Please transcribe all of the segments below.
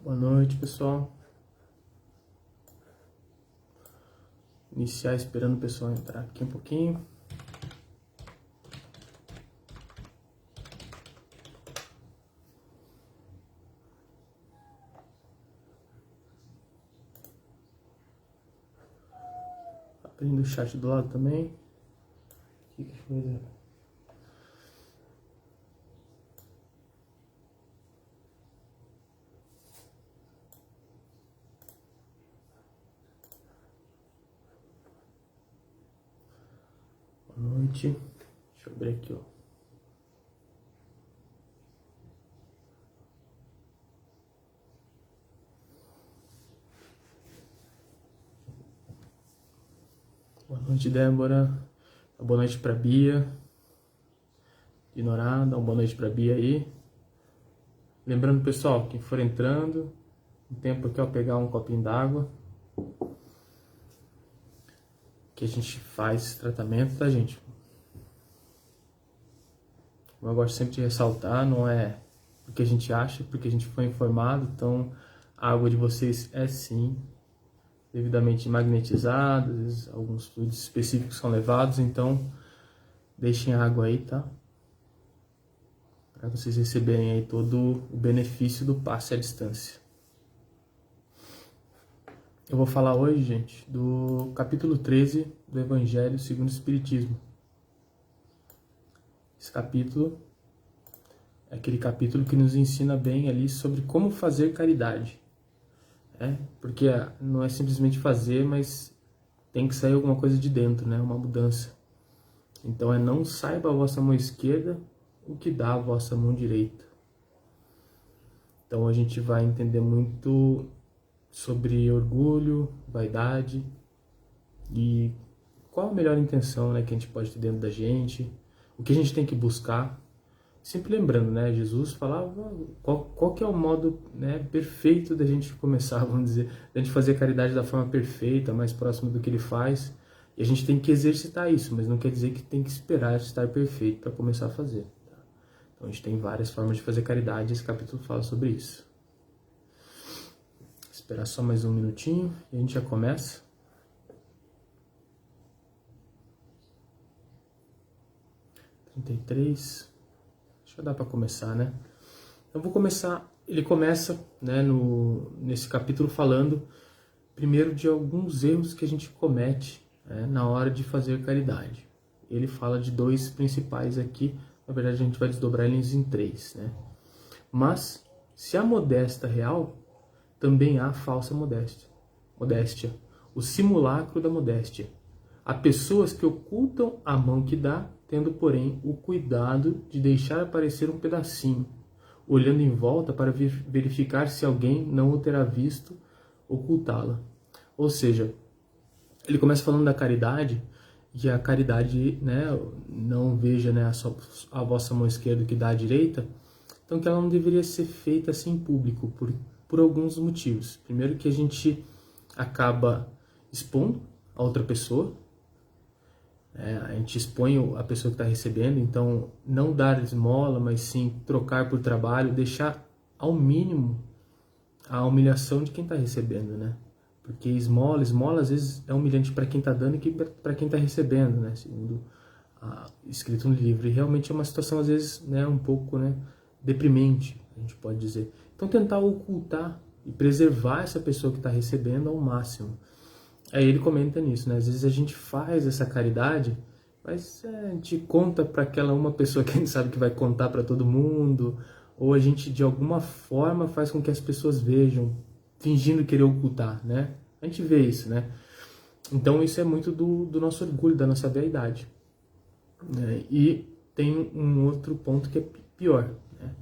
Boa noite, pessoal. Iniciar esperando o pessoal entrar aqui um pouquinho. Abrindo o chat do lado também. Que coisa. Boa noite. Deixa eu abrir aqui, ó. Boa noite, Débora. Boa noite pra Bia. Ignorada, boa noite pra Bia aí. Lembrando, pessoal, quem for entrando, o tempo aqui, ó, pegar um copinho d'água. Que a gente faz esse tratamento, tá, gente? Como eu gosto sempre de ressaltar, não é porque a gente acha, porque a gente foi informado. Então, a água de vocês é sim devidamente magnetizada, às vezes alguns fluidos específicos são levados, então deixem a água aí, tá? Para vocês receberem aí todo o benefício do passe à distância. Eu vou falar hoje, gente, do capítulo 13 do Evangelho segundo o Espiritismo. Esse capítulo é aquele capítulo que nos ensina bem ali sobre como fazer caridade. Porque não é simplesmente fazer, mas tem que sair alguma coisa de dentro, né? Uma mudança. Então não saiba a vossa mão esquerda o que dá a vossa mão direita. Então a gente vai entender muito sobre orgulho, vaidade e qual a melhor intenção, né, que a gente pode ter dentro da gente, o que a gente tem que buscar. Sempre lembrando, né, Jesus falava qual que é o modo, né, perfeito da gente começar, vamos dizer, da gente fazer caridade da forma perfeita, mais próxima do que ele faz. E a gente tem que exercitar isso, mas não quer dizer que tem que esperar estar perfeito para começar a fazer. Tá? Então a gente tem várias formas de fazer caridade, esse capítulo fala sobre isso. Esperar só mais um minutinho e a gente já começa. (33). Já dá para começar, né? Eu vou começar. Ele começa, né, nesse capítulo falando primeiro de alguns erros que a gente comete, né, na hora de fazer caridade. Ele fala de dois principais aqui. Na verdade, a gente vai desdobrar eles em três, né? Mas se há modéstia real, também há falsa modéstia, o simulacro da modéstia. Há pessoas que ocultam a mão que dá, tendo, porém, o cuidado de deixar aparecer um pedacinho, olhando em volta para verificar se alguém não o terá visto ocultá-la. Ou seja, ele começa falando da caridade, e a caridade, né, não veja, né, a vossa mão esquerda que dá à direita, então que ela não deveria ser feita assim em público, por alguns motivos. Primeiro que a gente acaba expondo a outra pessoa, a gente expõe a pessoa que está recebendo, então não dar esmola, mas sim trocar por trabalho, deixar ao mínimo a humilhação de quem está recebendo, né? Porque esmola às vezes é humilhante para quem está dando e para quem está recebendo, né? Segundo escrito no livro. E realmente é uma situação às vezes, né, um pouco, né, deprimente, a gente pode dizer. Então tentar ocultar e preservar essa pessoa que está recebendo ao máximo. Aí ele comenta nisso, né? Às vezes a gente faz essa caridade, mas a gente conta para aquela uma pessoa que a gente sabe que vai contar para todo mundo, ou a gente de alguma forma faz com que as pessoas vejam, fingindo querer ocultar, né? A gente vê isso, né? Então isso é muito do nosso orgulho, da nossa vaidade. Né? E tem um outro ponto que é pior, né?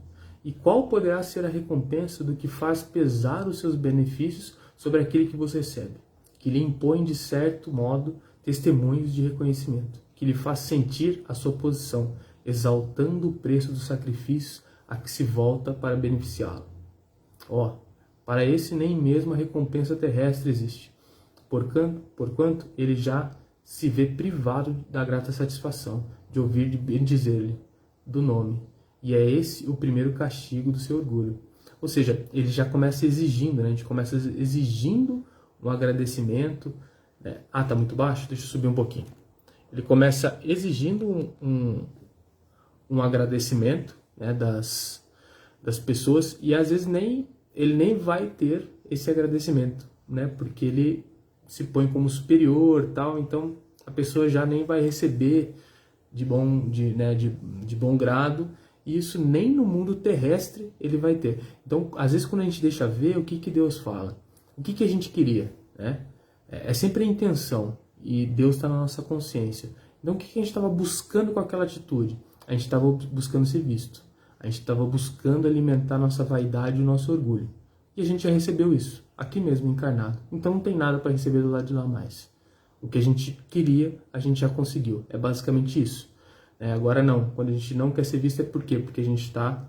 E qual poderá ser a recompensa do que faz pesar os seus benefícios sobre aquele que você recebe? Que lhe impõe, de certo modo, testemunhos de reconhecimento, que lhe faz sentir a sua posição, exaltando o preço dos sacrifícios a que se volta para beneficiá-lo. Para esse nem mesmo a recompensa terrestre existe, porquanto ele já se vê privado da grata satisfação de ouvir bendizer-lhe do nome, e é esse o primeiro castigo do seu orgulho. Ou seja, ele já começa exigindo, né? A gente começa exigindo um agradecimento, né? Ah, tá muito baixo? Deixa eu subir um pouquinho. Ele começa exigindo um agradecimento, né, das pessoas, e às vezes ele nem vai ter esse agradecimento, né? Porque ele se põe como superior, tal, então a pessoa já nem vai receber de bom grado, e isso nem no mundo terrestre ele vai ter. Então, às vezes, quando a gente deixa ver, o que Deus fala? O que a gente queria? Né? É sempre a intenção, e Deus está na nossa consciência. Então, o que a gente estava buscando com aquela atitude? A gente estava buscando ser visto. A gente estava buscando alimentar nossa vaidade e o nosso orgulho. E a gente já recebeu isso, aqui mesmo, encarnado. Então, não tem nada para receber do lado de lá mais. O que a gente queria, a gente já conseguiu. É basicamente isso. Agora não. Quando a gente não quer ser visto é por quê? Porque a gente está...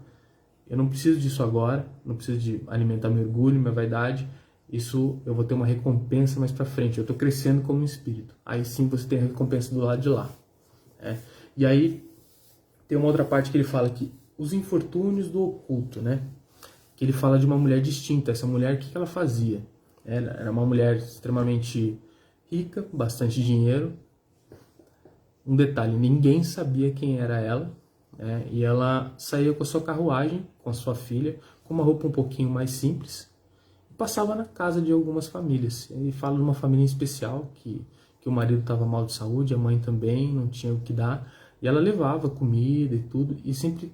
Eu não preciso disso agora. Não preciso de alimentar meu orgulho, minha vaidade. Isso eu vou ter uma recompensa mais para frente. Eu estou crescendo como um espírito. Aí sim você tem a recompensa do lado de lá. E aí tem uma outra parte que ele fala que os infortúnios do oculto, né? Que ele fala de uma mulher distinta. Essa mulher, o que ela fazia? Ela era uma mulher extremamente rica, bastante dinheiro. Um detalhe, ninguém sabia quem era ela, né? E ela saía com a sua carruagem, com a sua filha, com uma roupa um pouquinho mais simples, e passava na casa de algumas famílias. Ele fala de uma família em especial, que o marido estava mal de saúde, a mãe também, não tinha o que dar, e ela levava comida e tudo, e sempre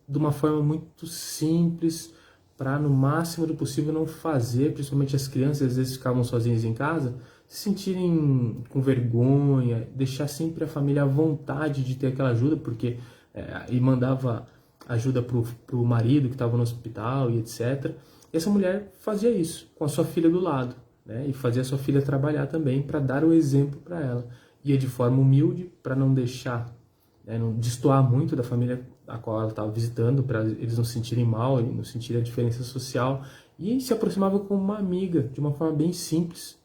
de uma forma muito simples, para no máximo do possível não fazer, principalmente as crianças, às vezes ficavam sozinhas em casa, se sentirem com vergonha, deixar sempre a família à vontade de ter aquela ajuda, porque e mandava ajuda pro marido que estava no hospital e etc. E essa mulher fazia isso com a sua filha do lado, né? E fazia a sua filha trabalhar também para dar o exemplo para ela. Ia de forma humilde para não deixar, não destoar muito da família a qual ela estava visitando, para eles não se sentirem mal, não sentirem a diferença social, e se aproximava como uma amiga, de uma forma bem simples.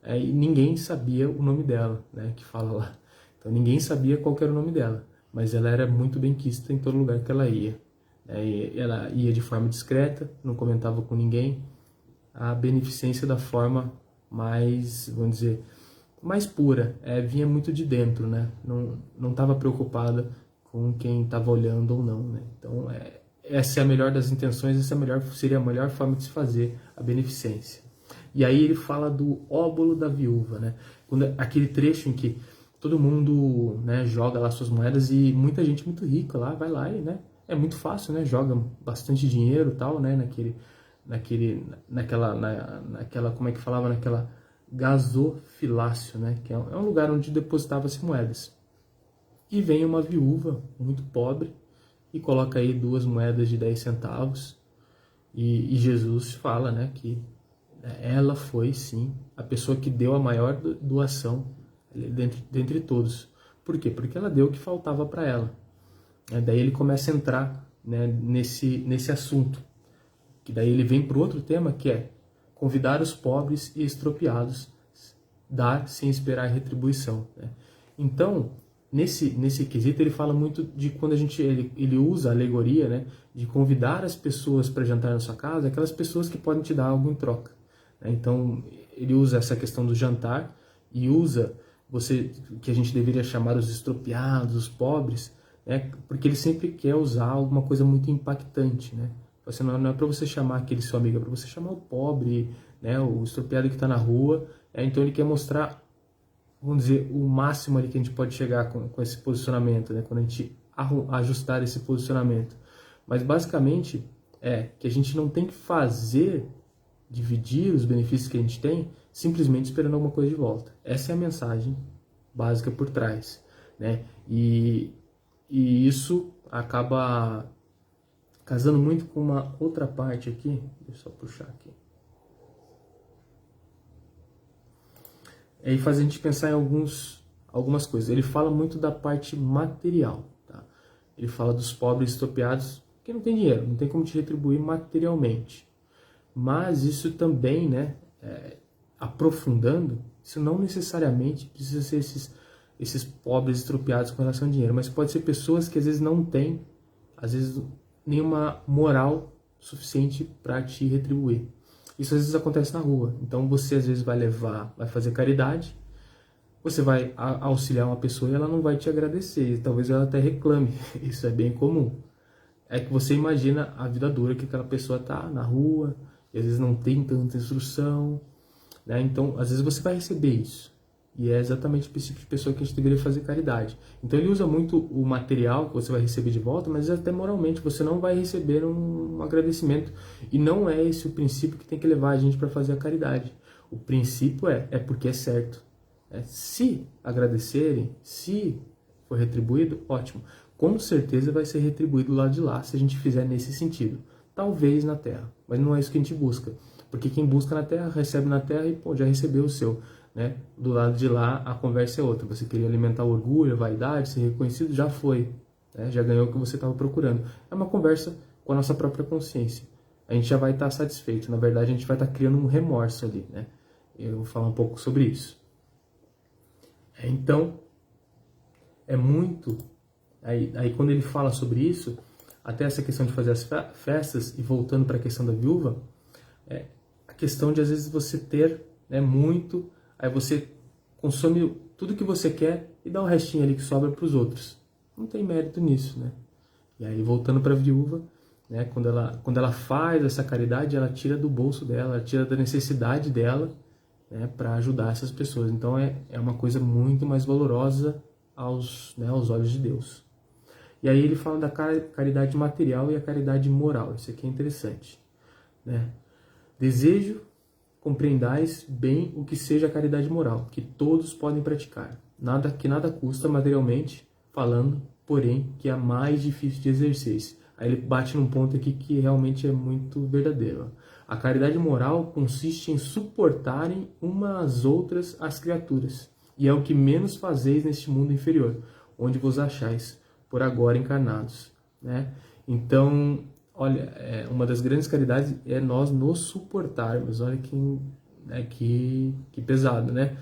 E ninguém sabia o nome dela, né, que fala lá. Então ninguém sabia qual que era o nome dela, mas ela era muito benquista em todo lugar que ela ia. E ela ia de forma discreta, não comentava com ninguém. A beneficência da forma mais, vamos dizer, mais pura, vinha muito de dentro, né? Não estava preocupada com quem estava olhando ou não, né? Então essa é a melhor das intenções, seria a melhor forma de se fazer a beneficência. E aí ele fala do óbolo da viúva, né? Aquele trecho em que todo mundo, né, joga lá suas moedas, e muita gente muito rica lá vai lá e, né, é muito fácil, né? Joga bastante dinheiro e tal, né? Naquela, como é que falava? Naquela gasofilácio, né? Que é um lugar onde depositava-se moedas. E vem uma viúva muito pobre e coloca aí 2 moedas de 10 centavos. E Jesus fala, né, que ela foi, sim, a pessoa que deu a maior doação dentre todos. Por quê? Porque ela deu o que faltava para ela. Daí ele começa a entrar, né, nesse assunto. Que daí ele vem para o outro tema, que é convidar os pobres e estropiados, dar sem esperar retribuição. Né? Então, nesse quesito, ele fala muito de quando ele usa a alegoria, né, de convidar as pessoas para jantar na sua casa, aquelas pessoas que podem te dar algo em troca. Então, ele usa essa questão do jantar e usa que a gente deveria chamar os estropiados, os pobres, né? Porque ele sempre quer usar alguma coisa muito impactante, né? Não é para você chamar aquele seu amigo, é para você chamar o pobre, né? O estropiado que está na rua. Então, ele quer mostrar, vamos dizer, o máximo ali que a gente pode chegar com esse posicionamento, né? Quando a gente ajustar esse posicionamento. Mas, basicamente, que a gente não tem que dividir os benefícios que a gente tem simplesmente esperando alguma coisa de volta. Essa é a mensagem básica por trás, né? E isso acaba casando muito com uma outra parte aqui. Deixa eu só puxar aqui. E faz a gente pensar em algumas coisas. Ele fala muito da parte material, tá? Ele fala dos pobres estropiados que não tem dinheiro, não tem como te retribuir materialmente. Mas isso também, né, aprofundando, isso não necessariamente precisa ser esses pobres estropiados com relação ao dinheiro, mas pode ser pessoas que às vezes não têm, às vezes, nenhuma moral suficiente para te retribuir. Isso às vezes acontece na rua. Então você às vezes vai fazer caridade, você vai auxiliar uma pessoa e ela não vai te agradecer, talvez ela até reclame. Isso é bem comum. É que você imagina a vida dura que aquela pessoa tá na rua, e às vezes não tem tanta instrução, né? Então, às vezes você vai receber isso. E é exatamente o princípio de pessoa que a gente deveria fazer caridade. Então ele usa muito o material que você vai receber de volta, mas até moralmente você não vai receber um agradecimento. E não é esse o princípio que tem que levar a gente para fazer a caridade. O princípio é porque é certo. Se agradecerem, se for retribuído, ótimo. Com certeza vai ser retribuído do lado de lá, se a gente fizer nesse sentido. Talvez na Terra, mas não é isso que a gente busca. Porque quem busca na Terra, recebe na Terra e já recebeu o seu. Né? Do lado de lá, a conversa é outra. Você queria alimentar o orgulho, a vaidade, ser reconhecido, já foi. Né? Já ganhou o que você estava procurando. É uma conversa com a nossa própria consciência. A gente já vai estar satisfeito. Na verdade, a gente vai estar criando um remorso ali. Né? Eu vou falar um pouco sobre isso. Então, é muito... Aí quando ele fala sobre isso, até essa questão de fazer as festas, e voltando para a questão da viúva, a questão de às vezes você ter muito... Aí você consome tudo que você quer e dá um restinho ali que sobra para os outros. Não tem mérito nisso, né? E aí, voltando para a viúva, né, quando ela faz essa caridade, ela tira do bolso dela, ela tira da necessidade dela, né, para ajudar essas pessoas. Então é uma coisa muito mais valorosa aos olhos de Deus. E aí ele fala da caridade material e a caridade moral. Isso aqui é interessante. Né? Desejo compreendais bem o que seja a caridade moral, que todos podem praticar, que nada custa materialmente falando, porém que é a mais difícil de exercer-se. Aí ele bate num ponto aqui que realmente é muito verdadeiro. A caridade moral consiste em suportarem umas às outras as criaturas, e é o que menos fazeis neste mundo inferior, onde vos achais, por agora encarnados. Né? Então, olha, uma das grandes caridades é nós nos suportarmos. Olha que pesado, né?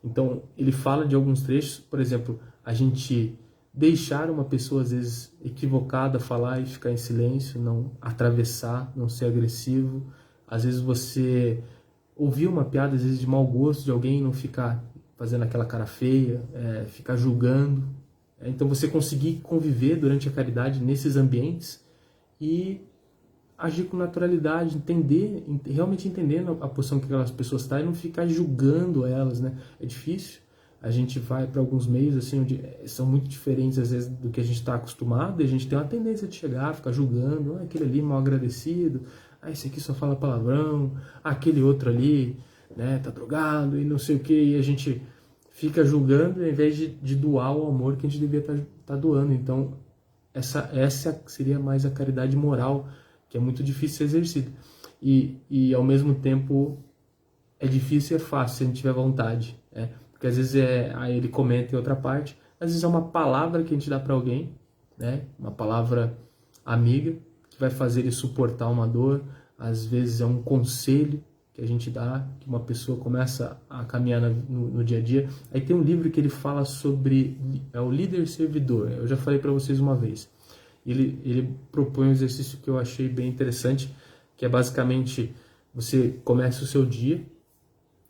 Então, ele fala de alguns trechos, por exemplo, a gente deixar uma pessoa, às vezes, equivocada falar e ficar em silêncio, não atravessar, não ser agressivo. Às vezes você ouvir uma piada, às vezes, de mau gosto de alguém e não ficar fazendo aquela cara feia, ficar julgando. Então, você conseguir conviver durante a caridade nesses ambientes e agir com naturalidade, realmente entendendo a posição que aquelas pessoas estão e não ficar julgando elas, né? É difícil. A gente vai para alguns meios assim onde são muito diferentes às vezes do que a gente está acostumado, e a gente tem uma tendência de chegar, ficar julgando, aquele ali mal agradecido, esse aqui só fala palavrão, aquele outro ali, né, tá drogado e não sei o que, e a gente fica julgando ao invés de doar o amor que a gente devia estar doando. Então essa seria mais a caridade moral, que é muito difícil ser exercida. E ao mesmo tempo é difícil e é fácil se a gente tiver vontade. Porque às vezes aí ele comenta em outra parte, às vezes é uma palavra que a gente dá para alguém, né? Uma palavra amiga, que vai fazer ele suportar uma dor. Às vezes é um conselho que a gente dá, que uma pessoa começa a caminhar no dia a dia. Aí tem um livro que ele fala sobre o líder servidor. Eu já falei para vocês uma vez. Ele propõe um exercício que eu achei bem interessante, que é basicamente, você começa o seu dia,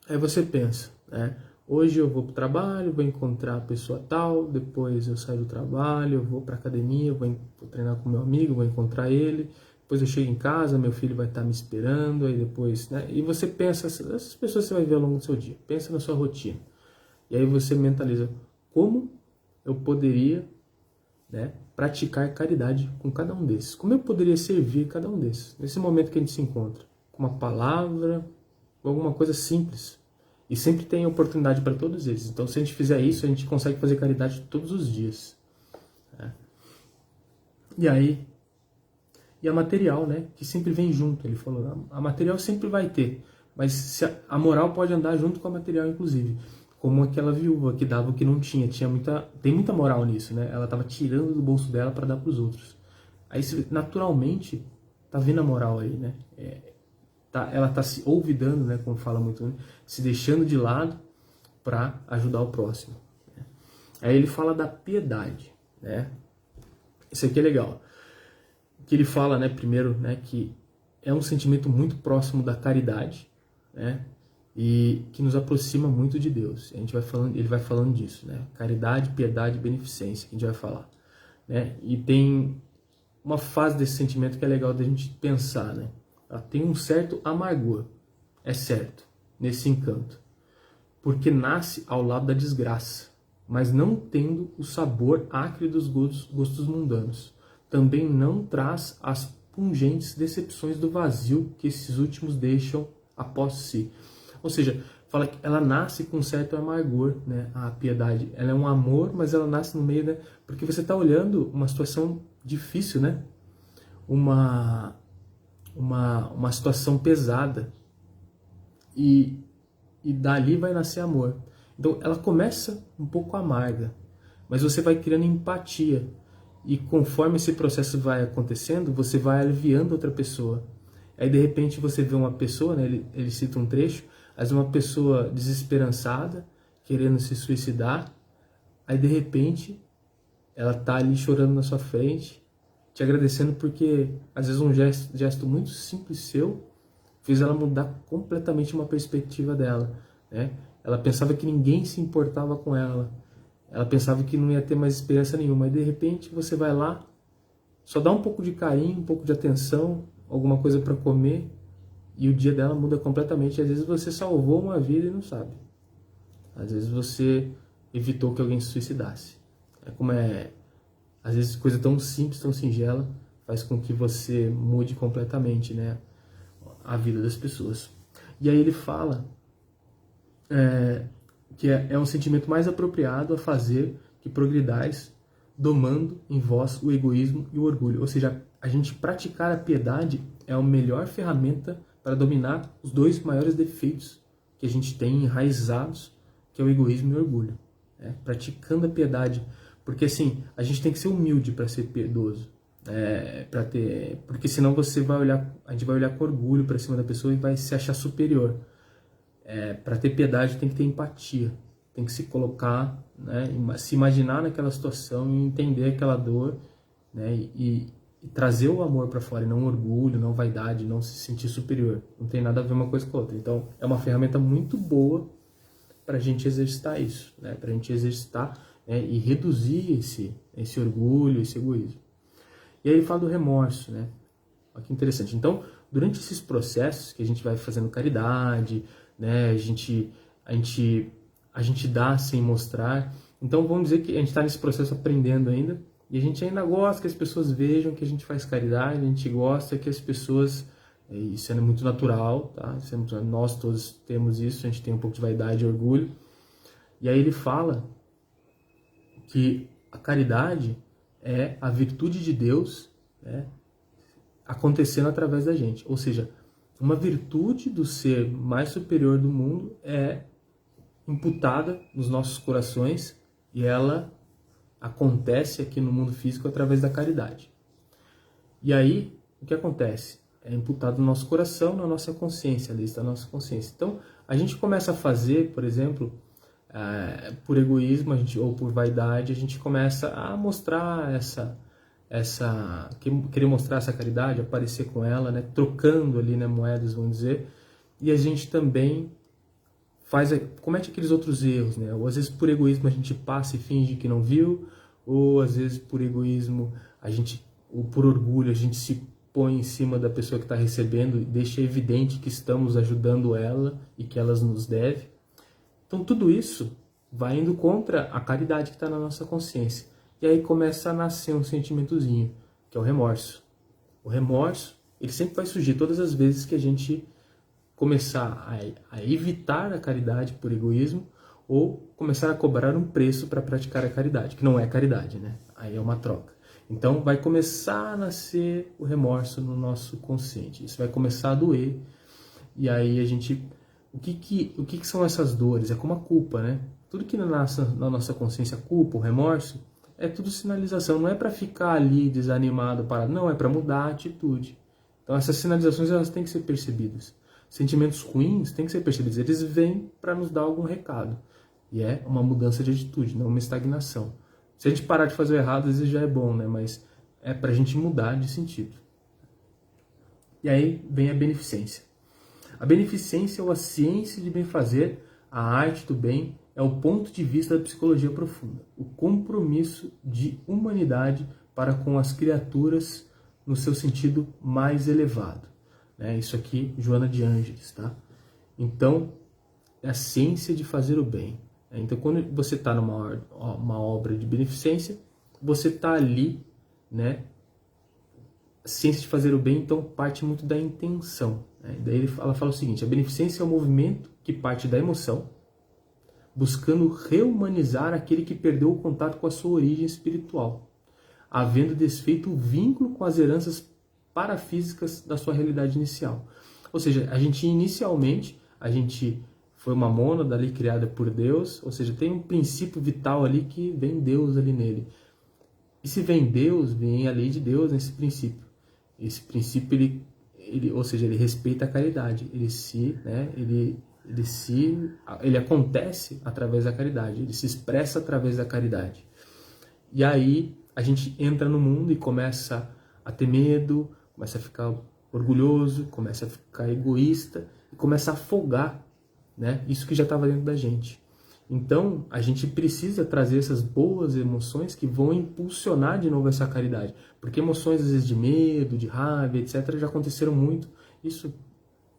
aí você pensa, né? Hoje eu vou para o trabalho, vou encontrar a pessoa tal, depois eu saio do trabalho, eu vou para a academia, vou treinar com meu amigo, vou encontrar ele, depois eu chego em casa, meu filho vai estar me esperando, aí depois, né? E você pensa, essas pessoas você vai ver ao longo do seu dia, pensa na sua rotina. E aí você mentaliza, como eu poderia, né, praticar caridade com cada um desses? Como eu poderia servir cada um desses? Nesse momento que a gente se encontra, com uma palavra, com alguma coisa simples. E sempre tem oportunidade para todos eles. Então, se a gente fizer isso, a gente consegue fazer caridade todos os dias. E aí, e a material, né, que sempre vem junto. Ele falou, a material sempre vai ter, mas a moral pode andar junto com a material, inclusive. Como aquela viúva que dava o que não tinha. Tem muita moral nisso, né? Ela estava tirando do bolso dela para dar para os outros. Aí, naturalmente, tá vendo a moral aí, né? Ela está se olvidando, né, como fala muito, né, se deixando de lado para ajudar o próximo. Né? Aí ele fala da piedade, né? Isso aqui é legal. Que ele fala, né, primeiro, né, que é um sentimento muito próximo da caridade, né? E que nos aproxima muito de Deus. A gente vai falando, ele vai falando disso, né? Caridade, piedade e beneficência, que a gente vai falar, né? E tem uma fase desse sentimento que é legal da gente pensar, né? Tem um certo amargor, é certo, nesse encanto, porque nasce ao lado da desgraça, mas não tendo o sabor acre dos gostos mundanos. Também não traz as pungentes decepções do vazio que esses últimos deixam após si. Ou seja, fala que ela nasce com um certo amargor, né? A piedade, ela é um amor, mas ela nasce no meio, né? Porque você está olhando uma situação difícil, né? Uma situação pesada, e dali vai nascer amor. Então ela começa um pouco amarga, mas você vai criando empatia, e conforme esse processo vai acontecendo, você vai aliviando outra pessoa. Aí de repente você vê uma pessoa, né, ele cita um trecho, mas uma pessoa desesperançada, querendo se suicidar, aí de repente ela tá ali chorando na sua frente, te agradecendo porque às vezes um gesto muito simples seu fez ela mudar completamente uma perspectiva dela, né? Ela pensava que ninguém se importava com ela, ela pensava que não ia ter mais esperança nenhuma, e de repente você vai lá, só dá um pouco de carinho, um pouco de atenção, alguma coisa para comer, e o dia dela muda completamente. Às vezes você salvou uma vida e não sabe. Às vezes você evitou que alguém se suicidasse. Às vezes coisa tão simples, tão singela, faz com que você mude completamente, né, a vida das pessoas. E aí ele fala que é um sentimento mais apropriado a fazer que progridais, domando em vós o egoísmo e o orgulho. Ou seja, a gente praticar a piedade é a melhor ferramenta para dominar os dois maiores defeitos que a gente tem enraizados, que é o egoísmo e o orgulho. Né? Praticando a piedade, porque assim, a gente tem que ser humilde para ser piedoso. Porque senão a gente vai olhar com orgulho para cima da pessoa e vai se achar superior. Para ter piedade tem que ter empatia, tem que se colocar, né, se imaginar naquela situação e entender aquela dor, né, e trazer o amor para fora, e não orgulho, não vaidade, não se sentir superior. Não tem nada a ver uma coisa com a outra. Então é uma ferramenta muito boa para a gente exercitar isso, né, para a gente exercitar, né, e reduzir esse orgulho, esse egoísmo. E aí ele fala do remorso, né? Olha que interessante. Então, durante esses processos que a gente vai fazendo caridade, né, a gente dá sem mostrar. Então, vamos dizer que a gente está nesse processo aprendendo ainda, e a gente ainda gosta que as pessoas vejam que a gente faz caridade, a gente gosta que as pessoas... Isso é muito natural, tá? Nós todos temos isso, a gente tem um pouco de vaidade e orgulho. E aí ele fala que a caridade é a virtude de Deus, né, acontecendo através da gente. Ou seja, uma virtude do ser mais superior do mundo é imputada nos nossos corações, e ela acontece aqui no mundo físico através da caridade. E aí, o que acontece? É imputado no nosso coração, na nossa consciência, ali está a nossa consciência. Então, a gente começa a fazer, por exemplo, por egoísmo ou por vaidade, a gente começa a mostrar querer mostrar essa caridade, aparecer com ela, né, trocando ali, né, moedas, vamos dizer, e a gente também comete aqueles outros erros, né, ou às vezes por egoísmo a gente passa e finge que não viu, ou às vezes por egoísmo ou por orgulho a gente se põe em cima da pessoa que está recebendo e deixa evidente que estamos ajudando ela e que ela nos deve. Então tudo isso vai indo contra a caridade que está na nossa consciência. E aí começa a nascer um sentimentozinho, que é o remorso. O remorso, ele sempre vai surgir todas as vezes que a gente começar a evitar a caridade por egoísmo, ou começar a cobrar um preço para praticar a caridade, que não é caridade, né? Aí é uma troca. Então vai começar a nascer o remorso no nosso consciente. Isso vai começar a doer. E aí a gente... O que são essas dores? É como a culpa, né? Tudo que nasce na nossa consciência, a culpa, o remorso, é tudo sinalização. Não é para ficar ali desanimado, parado. Não, é para mudar a atitude. Então essas sinalizações, elas têm que ser percebidas. Sentimentos ruins têm que ser percebidos. Eles vêm para nos dar algum recado. E é uma mudança de atitude, não uma estagnação. Se a gente parar de fazer o errado, às vezes já é bom, né? Mas é para a gente mudar de sentido. E aí vem a beneficência. A beneficência ou a ciência de bem-fazer, a arte do bem, é o ponto de vista da psicologia profunda, o compromisso de humanidade para com as criaturas no seu sentido mais elevado. Isso aqui, Joana de Ângeles, tá? Então, é a ciência de fazer o bem. Então, quando você está numa uma obra de beneficência, você está ali, né? A ciência de fazer o bem, então, parte muito da intenção. Daí ela fala o seguinte: a beneficência é um movimento que parte da emoção, buscando reumanizar aquele que perdeu o contato com a sua origem espiritual, havendo desfeito o vínculo com as heranças parafísicas da sua realidade inicial. Ou seja, inicialmente, a gente foi uma mônada ali criada por Deus, ou seja, tem um princípio vital ali que vem Deus ali nele. E se vem Deus, vem a lei de Deus nesse princípio. Esse princípio, ou seja, ele respeita a caridade, ele acontece através da caridade, ele se expressa através da caridade. E aí a gente entra no mundo e começa a ter medo, começa a ficar orgulhoso, começa a ficar egoísta e começa a afogar, né? Isso que já estava dentro da gente. Então, a gente precisa trazer essas boas emoções que vão impulsionar de novo essa caridade. Porque emoções, às vezes, de medo, de raiva, etc., já aconteceram muito. Isso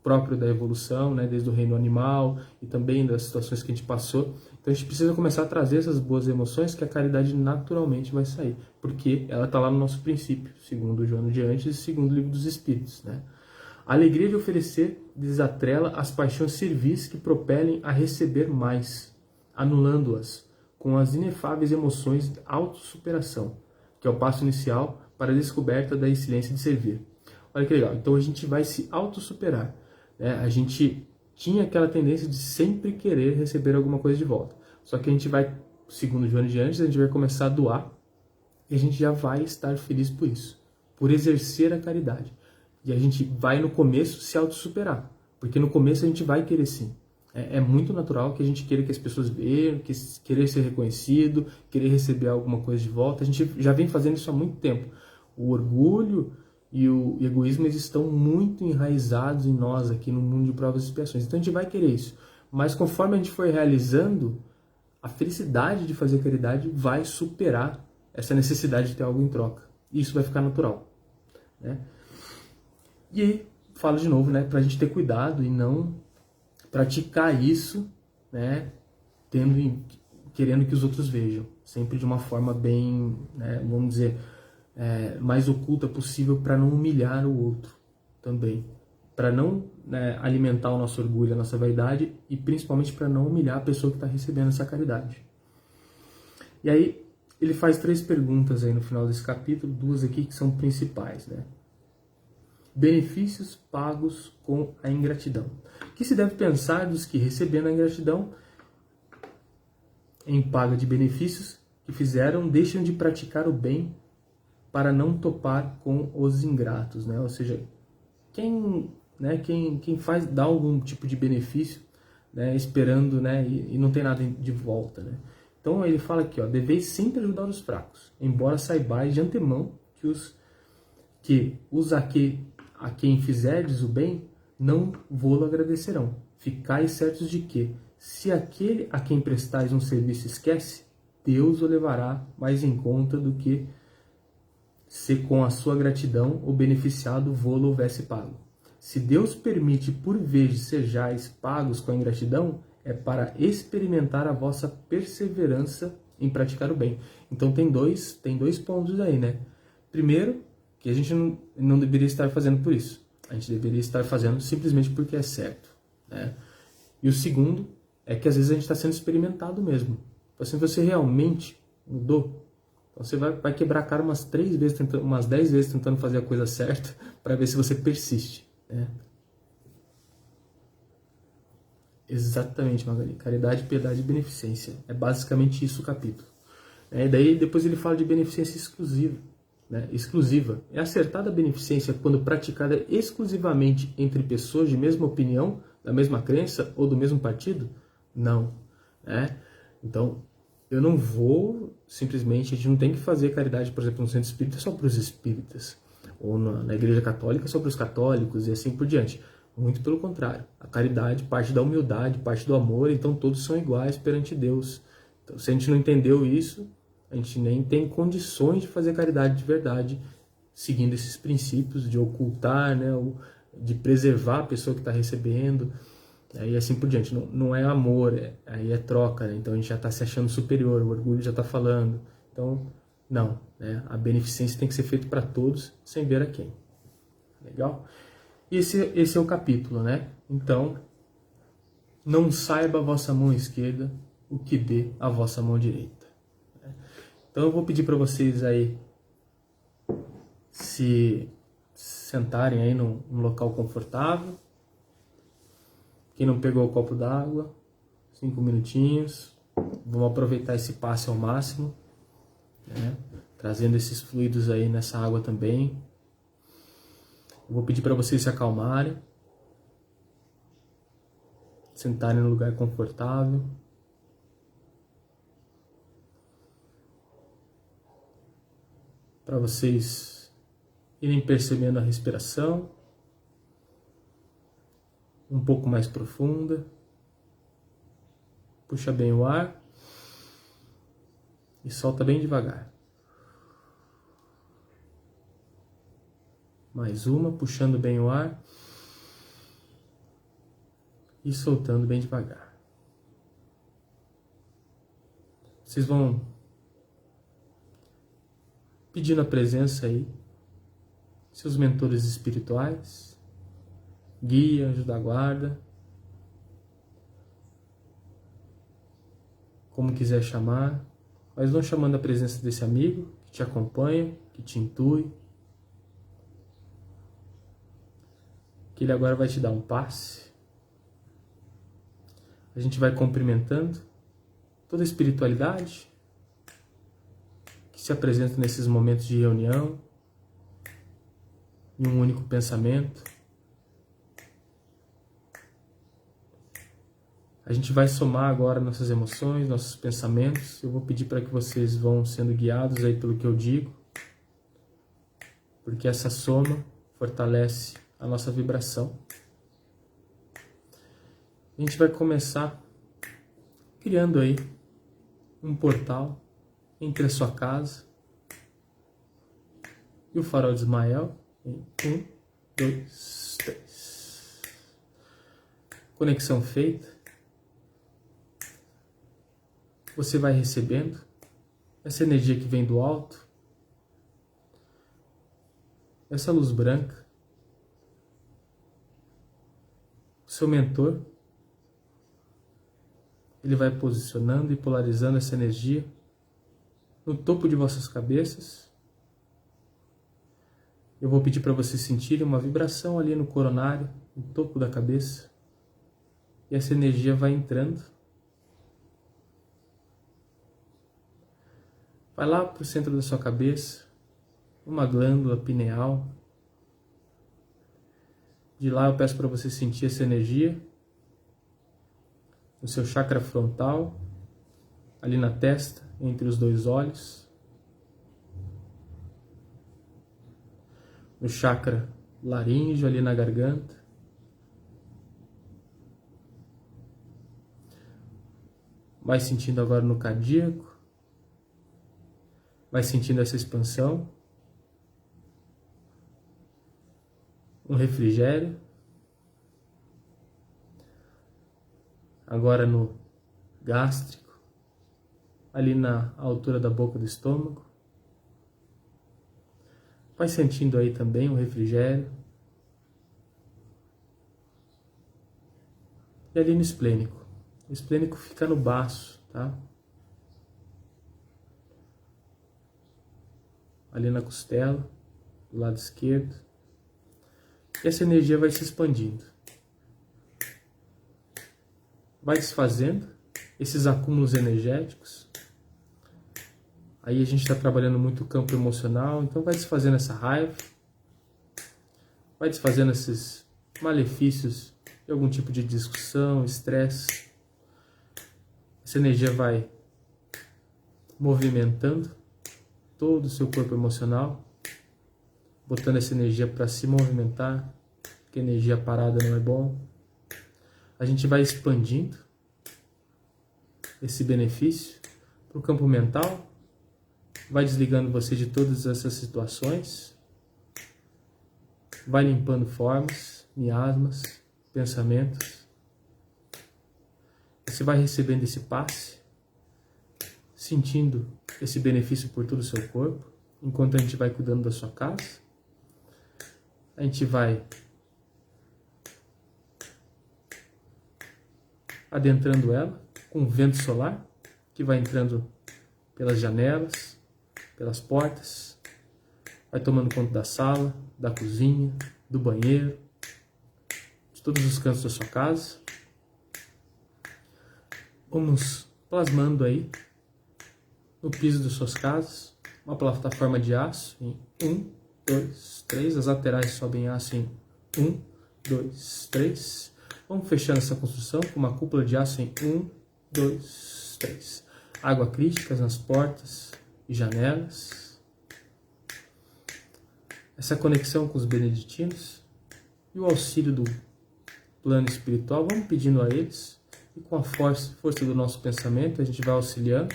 próprio da evolução, né? Desde o reino animal e também das situações que a gente passou. Então, a gente precisa começar a trazer essas boas emoções que a caridade naturalmente vai sair. Porque ela está lá no nosso princípio, segundo o Joana de Ângeles e segundo o Livro dos Espíritos, né? A alegria de oferecer desatrela as paixões servis que propelem a receber mais, anulando-as com as inefáveis emoções de autossuperação, que é o passo inicial para a descoberta da excelência de servir. Olha que legal, então a gente vai se autossuperar, né? A gente tinha aquela tendência de sempre querer receber alguma coisa de volta, só que a gente vai, segundo Joana de Ângeles, a gente vai começar a doar e a gente já vai estar feliz por isso, por exercer a caridade. E a gente vai no começo se autossuperar, porque no começo a gente vai querer sim. É muito natural que a gente queira que as pessoas vejam, querer ser reconhecido, querer receber alguma coisa de volta. A gente já vem fazendo isso há muito tempo. O orgulho e o egoísmo, eles estão muito enraizados em nós aqui no mundo de provas e expiações. Então a gente vai querer isso. Mas conforme a gente for realizando, a felicidade de fazer caridade vai superar essa necessidade de ter algo em troca. E isso vai ficar natural, né? E aí, falo de novo, né, para a gente ter cuidado e não praticar isso, né, querendo que os outros vejam, sempre de uma forma bem, né, vamos dizer, mais oculta possível, para não humilhar o outro também, para não, né, alimentar o nosso orgulho, a nossa vaidade e principalmente para não humilhar a pessoa que está recebendo essa caridade. E aí ele faz 3 perguntas aí no final desse capítulo, 2 aqui que são principais, né? Benefícios pagos com a ingratidão. O que se deve pensar dos que, recebendo a ingratidão em paga de benefícios que fizeram, deixam de praticar o bem para não topar com os ingratos, né? Ou seja, quem dá algum tipo de benefício, né, esperando, né, e não tem nada de volta, né? Então ele fala aqui, ó, deveis sempre ajudar os fracos, embora saibais de antemão que a quem fizerdes o bem, não vô-lo agradecerão. Ficais certos de que, se aquele a quem prestais um serviço esquece, Deus o levará mais em conta do que se com a sua gratidão o beneficiado vô-lo houvesse pago. Se Deus permite por vezes sejais pagos com a ingratidão, é para experimentar a vossa perseverança em praticar o bem. Então tem dois pontos aí, né? Primeiro, que a gente não deveria estar fazendo por isso. A gente deveria estar fazendo simplesmente porque é certo, né? E o segundo é que às vezes a gente está sendo experimentado mesmo. Então, se você realmente mudou, então você vai quebrar a cara umas 10 vezes tentando fazer a coisa certa para ver se você persiste, né? Exatamente, Magali. Caridade, piedade e beneficência. É basicamente isso o capítulo. Daí depois ele fala de beneficência exclusiva. Né, exclusiva. É acertada a beneficência quando praticada exclusivamente entre pessoas de mesma opinião, da mesma crença ou do mesmo partido? Não. Né? Então, eu não vou simplesmente, a gente não tem que fazer caridade, por exemplo, no centro espírita só para os espíritas. ou na Igreja Católica sobre os católicos e assim por diante. Muito pelo contrário. A caridade parte da humildade, parte do amor, então todos são iguais perante Deus. Então, se a gente não entendeu isso, a gente nem tem condições de fazer caridade de verdade, seguindo esses princípios de ocultar, né, de preservar a pessoa que está recebendo, e assim por diante. Não é amor, aí é troca, né? Então a gente já está se achando superior, o orgulho já está falando. Então, não, né? A beneficência tem que ser feita para todos, sem ver a quem. Legal? Esse é o capítulo, né? Então, não saiba a vossa mão esquerda o que dê a vossa mão direita. Então eu vou pedir para vocês aí se sentarem aí num local confortável. Quem não pegou o copo d'água, 5 minutinhos. Vamos aproveitar esse passe ao máximo, né? Trazendo esses fluidos aí nessa água também. Eu vou pedir para vocês se acalmarem, sentarem num lugar confortável. Para vocês irem percebendo a respiração um pouco mais profunda. Puxa bem o ar e solta bem devagar. Mais uma, puxando bem o ar e soltando bem devagar. Vocês vão pedindo a presença aí, seus mentores espirituais, guia, anjo da guarda, como quiser chamar, mas vão chamando a presença desse amigo que te acompanha, que te intui, que ele agora vai te dar um passe. A gente vai cumprimentando toda a espiritualidade que se apresenta nesses momentos de reunião, em um único pensamento. A gente vai somar agora nossas emoções, nossos pensamentos. Eu vou pedir para que vocês vão sendo guiados aí pelo que eu digo, porque essa soma fortalece a nossa vibração. A gente vai começar criando aí um portal entre a sua casa e o farol de Ismael. Em 1, 2, 3. Conexão feita. Você vai recebendo essa energia que vem do alto, essa luz branca. O seu mentor, ele vai posicionando e polarizando essa energia no topo de vossas cabeças. Eu vou pedir para vocês sentirem uma vibração ali no coronário, no topo da cabeça. E essa energia vai entrando. Vai lá para o centro da sua cabeça, uma glândula pineal. De lá eu peço para você sentir essa energia no seu chakra frontal, ali na testa, entre os dois olhos. No chakra laríngeo, ali na garganta. Vai sentindo agora no cardíaco. Vai sentindo essa expansão. Um refrigério. Agora no gástrico, ali na altura da boca do estômago. Vai sentindo aí também um refrigério. E ali no esplênico. O esplênico fica no baço, tá? Ali na costela, do lado esquerdo. E essa energia vai se expandindo. Vai desfazendo esses acúmulos energéticos. Aí a gente está trabalhando muito o campo emocional, então vai desfazendo essa raiva. Vai desfazendo esses malefícios de algum tipo de discussão, estresse. Essa energia vai movimentando todo o seu corpo emocional. botando essa energia para se movimentar, porque energia parada não é bom. A gente vai expandindo esse benefício para o campo mental, vai desligando você de todas essas situações, vai limpando formas, miasmas, pensamentos. Você vai recebendo esse passe, sentindo esse benefício por todo o seu corpo, enquanto a gente vai cuidando da sua casa. A gente vai adentrando ela com vento solar, que vai entrando pelas janelas, pelas portas, vai tomando conta da sala, da cozinha, do banheiro, de todos os cantos da sua casa. Vamos plasmando aí no piso das suas casas uma plataforma de aço em 1, 2, 3. As laterais sobem aço em 1, 2, 3. Vamos fechando essa construção com uma cúpula de aço em 1, 2, 3. Água crísticas nas portas e janelas. Essa conexão com os beneditinos e o auxílio do plano espiritual, vamos pedindo a eles, e com a força do nosso pensamento a gente vai auxiliando.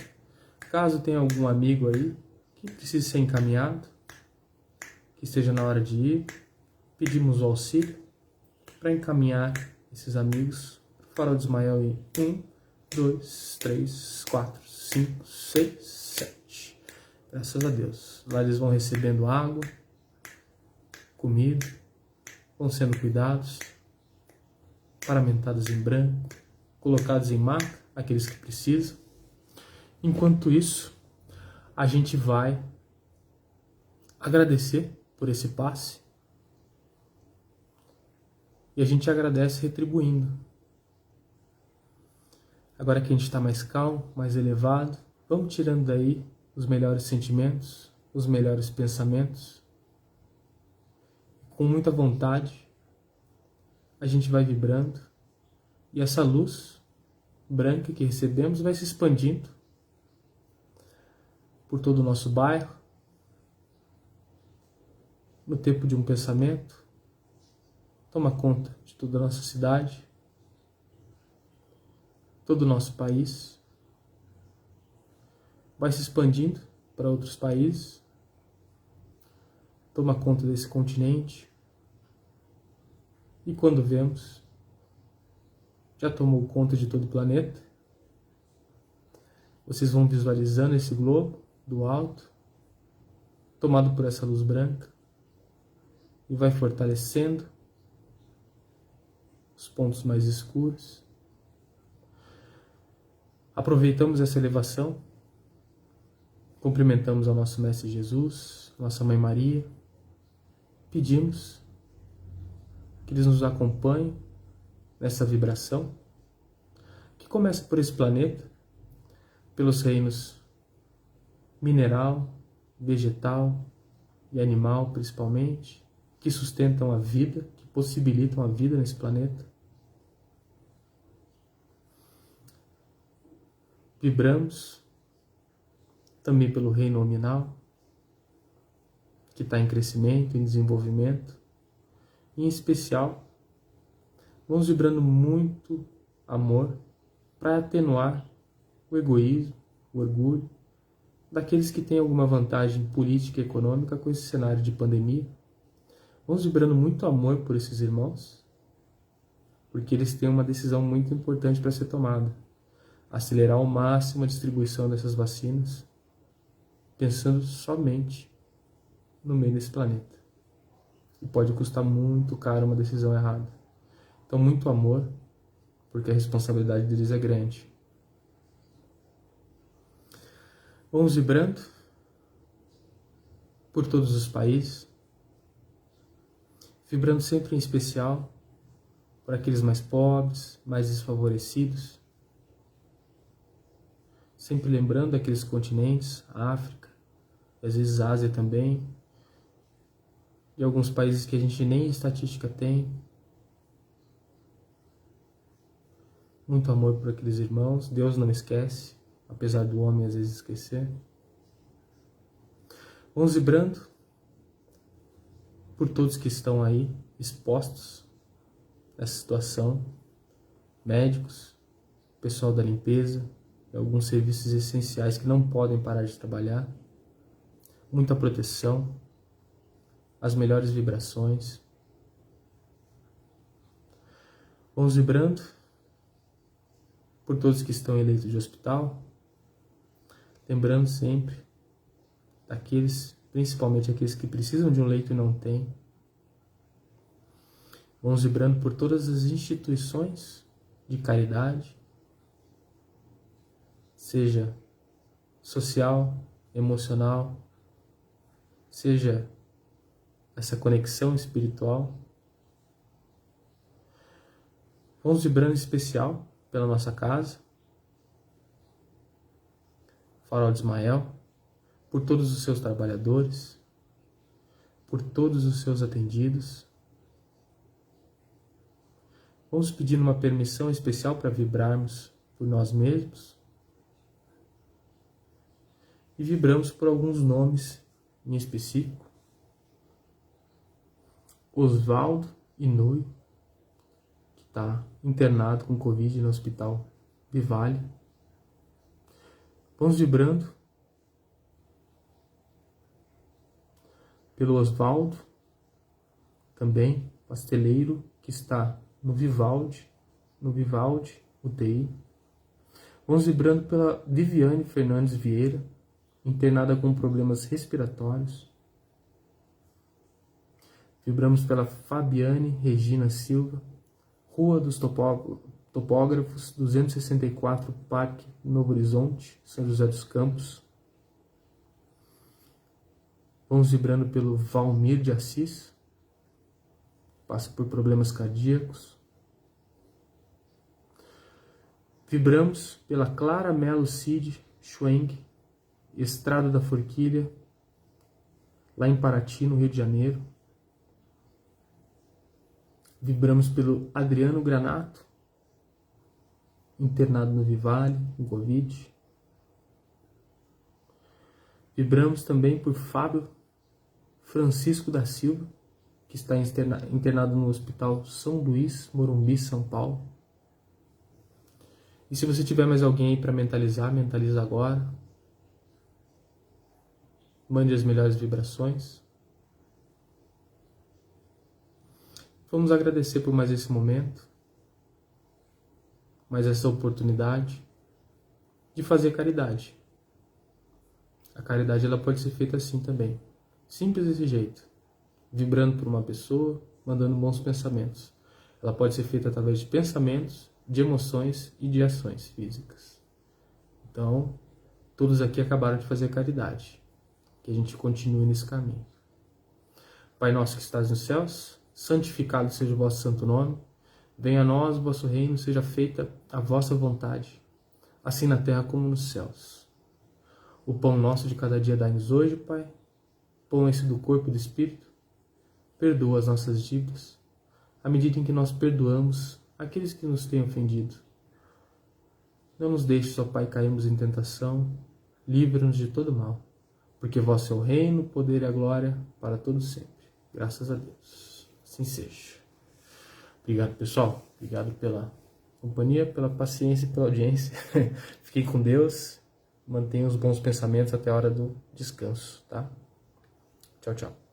Caso tenha algum amigo aí que precise ser encaminhado, que esteja na hora de ir, pedimos o auxílio para encaminhar esses amigos para o farol de Ismael em 1, 2, 3, 4, 5, 6, 7. Graças a Deus. Lá eles vão recebendo água, comida, vão sendo cuidados, paramentados em branco, colocados em maca, aqueles que precisam. Enquanto isso, a gente vai agradecer por esse passe e a gente agradece retribuindo. Agora que a gente está mais calmo, mais elevado, vamos tirando daí os melhores sentimentos, os melhores pensamentos. Com muita vontade, a gente vai vibrando e essa luz branca que recebemos vai se expandindo por todo o nosso bairro, no tempo de um pensamento, toma conta de toda a nossa cidade, todo o nosso país, vai se expandindo para outros países, toma conta desse continente, e quando vemos, já tomou conta de todo o planeta. Vocês vão visualizando esse globo do alto, tomado por essa luz branca, e vai fortalecendo os pontos mais escuros. Aproveitamos essa elevação, cumprimentamos ao nosso Mestre Jesus, nossa Mãe Maria, pedimos que eles nos acompanhem nessa vibração, que começa por esse planeta, pelos reinos mineral, vegetal e animal principalmente, que sustentam a vida, que possibilitam a vida nesse planeta. Vibramos também pelo reino nominal, que está em crescimento, em desenvolvimento. E, em especial, vamos vibrando muito amor para atenuar o egoísmo, o orgulho daqueles que têm alguma vantagem política e econômica com esse cenário de pandemia. Vamos vibrando muito amor por esses irmãos, porque eles têm uma decisão muito importante para ser tomada: acelerar ao máximo a distribuição dessas vacinas, pensando somente no meio desse planeta. E pode custar muito caro uma decisão errada. Então, muito amor, porque a responsabilidade deles é grande. Vamos vibrando por todos os países, vibrando sempre em especial por aqueles mais pobres, mais desfavorecidos, sempre lembrando aqueles continentes, a África, e às vezes a Ásia também, de alguns países que a gente nem estatística tem. Muito amor por aqueles irmãos, Deus não esquece, apesar do homem às vezes esquecer. Vamos vibrando por todos que estão aí expostos nessa situação, médicos, pessoal da limpeza, alguns serviços essenciais que não podem parar de trabalhar, muita proteção, as melhores vibrações. Vamos vibrando por todos que estão em leito de hospital, lembrando sempre daqueles, principalmente aqueles que precisam de um leito e não têm. Vamos vibrando por todas as instituições de caridade, seja social, emocional, seja essa conexão espiritual. Vamos vibrando em especial pela nossa casa, Farol de Ismael, por todos os seus trabalhadores, por todos os seus atendidos. Vamos pedindo uma permissão especial para vibrarmos por nós mesmos. E vibramos por alguns nomes em específico. Oswaldo Inui, que está internado com Covid no Hospital Vivale. Vamos vibrando pelo Oswaldo, também pasteleiro, que está no Vivaldi UTI. Vamos vibrando pela Viviane Fernandes Vieira, internada com problemas respiratórios. Vibramos pela Fabiane Regina Silva, Rua dos Topógrafos, 264, Parque Novo Horizonte, São José dos Campos. Vamos vibrando pelo Valmir de Assis, passa por problemas cardíacos. Vibramos pela Clara Melo Cid Schweng, Estrada da Forquilha, lá em Paraty, no Rio de Janeiro. Vibramos pelo Adriano Granato, internado no Vivale, com Covid. Vibramos também por Fábio Francisco da Silva, que está internado no Hospital São Luís, Morumbi, São Paulo. E se você tiver mais alguém aí para mentalizar, mentaliza agora. Mande as melhores vibrações. Vamos agradecer por mais esse momento, mais essa oportunidade de fazer caridade. A caridade ela pode ser feita assim também, simples desse jeito, vibrando por uma pessoa, mandando bons pensamentos. Ela pode ser feita através de pensamentos, de emoções e de ações físicas. Então, todos aqui acabaram de fazer caridade. Que a gente continue nesse caminho. Pai nosso que estás nos céus, santificado seja o vosso santo nome. Venha a nós o vosso reino, seja feita a vossa vontade, assim na terra como nos céus. O pão nosso de cada dia dai-nos hoje, Pai. Pão esse do corpo e do Espírito. Perdoa as nossas dívidas, à medida em que nós perdoamos aqueles que nos têm ofendido. Não nos deixes, ó Pai, cairmos em tentação. Livra-nos de todo mal. Porque vosso é o reino, o poder e a glória para todos sempre. Graças a Deus. Assim seja. Obrigado, pessoal. Obrigado pela companhia, pela paciência e pela audiência. Fiquem com Deus. Mantenham os bons pensamentos até a hora do descanso, tá? Tchau, tchau.